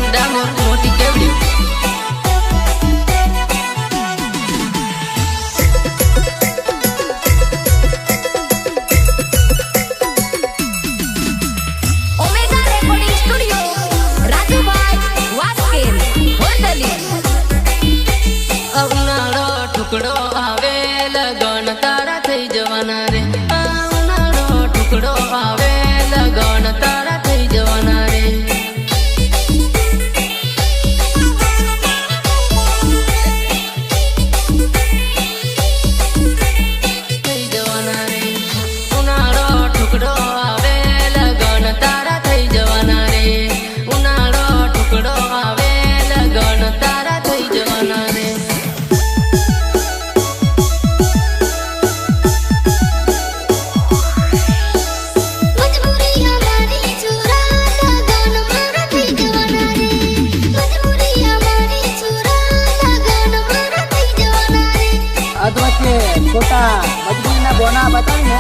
અરવિંદ ડામોર મોટી કેવડી ટુકડો આવે લગન તારા થઈ જવાના રે ઉનાળો ટુકડો આવે લગન તારા થઈ જવાના રે થઈ જવાના રે ઉનાળો ટુકડો આવે લગન તારા થઈ જવાના રે ઉનાળો ટુકડો આવે લગન તારા થઈ જવાના રે छोटा मजबूरी ना बोना बतावी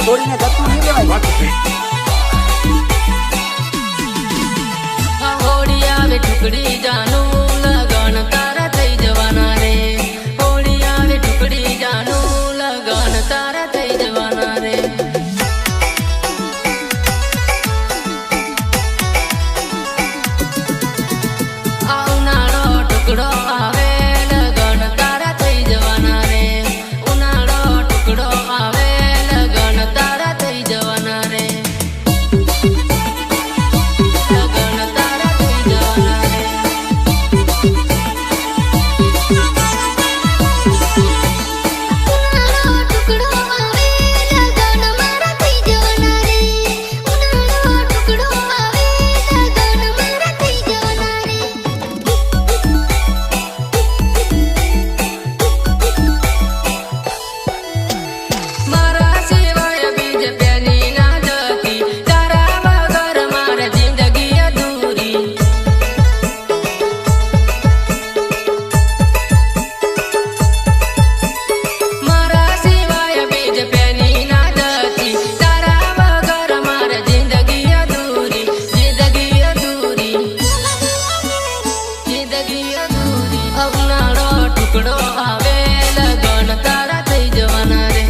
छोड़ी ने धक्कू नहीं देवाय होड़ी आवे टुकड़ी जानू लगन तारा થઈ જવાના રે હોડી આવે ટુકડી जानू लगन તારા થઈ જવાના રે ઉનાળો ટુકડો આવે લગન તારા થઈ જવાના રે ઉનાળો ટુકડો આવે લગન તારા થઈ જવાના રે લગન તારા થઈ જવાના રે ઉનાળો ટુકડો આવે લગન મારા થઈ જવાના રે ઉનાળો ટુકડો આવે લગન મારા થઈ જવાના રે મારા સિવાય બીજ પેલી ના જતી તારા વગર મારે જિંદગી અધૂરી મારા સિવાય બીજ પેલી ના જતી તારા વગર મારે જિંદગી અધૂરી જિંદગી અધૂરી જિંદગી અધૂરી ઉનાળો ટુકડો આવે લગન તારા થઈ જવાના રે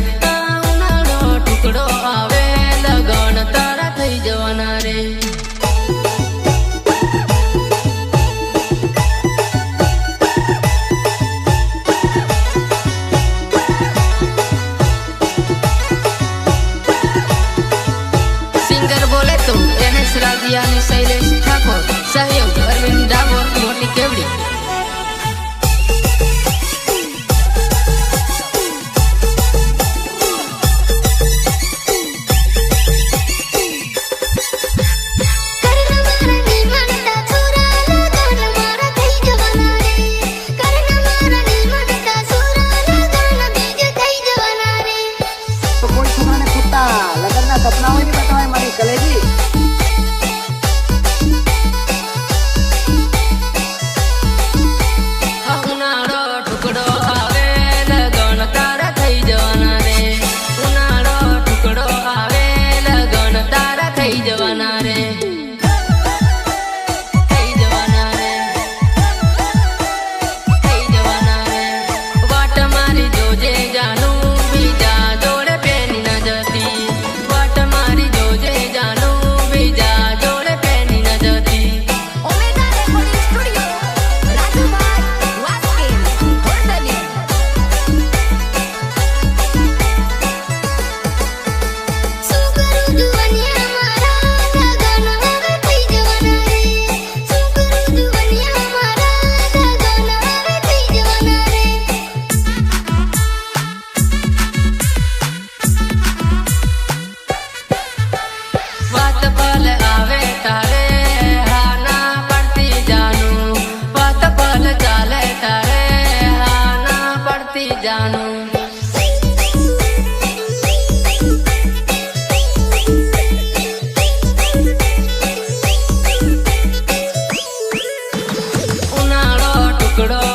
ઉનાળો ટુકડો આવે લગન તારા થઈ જવાના રે સિંગર બોલે તો એનએસ રાધિયા અને શૈલેષ ઠાકોર સહયોગ અરવિંદ ડામોર મોટી કેવડી तो कोई छोकरा ने कुत्ता लगन ना सपना હોય नहीं बतावे मारी कलेजी ઉનાળો ટુકડો આવે લગન તારા થઈ જવાના રે ઉનાળો ટુકડો આવે લગન તારા થઈ જવાના રે થઈ જવાના રે થઈ જવાના રે વાટ મારી જોજે જાનું બીજા જોડે પેની ના જતી વાટ મારી જોજે જાનું બીજા જોડે પેની ના જતી ઓમેગા રેકોર્ડિંગ સ્ટુડિયો રાજુભાઈ વાસ્કે હોટલી શું કરું જુવાનિયા મારા લગન હવે થઈ જવાના રે શું કરું જુવાનિયા મારા લગન હવે થઈ જવાના રે વાત પલ આવે તારે હા ના પડતી જાનું વાત પલ ચાલે તારે હા ના પડતી જાનું ઉનાળો ટુકડો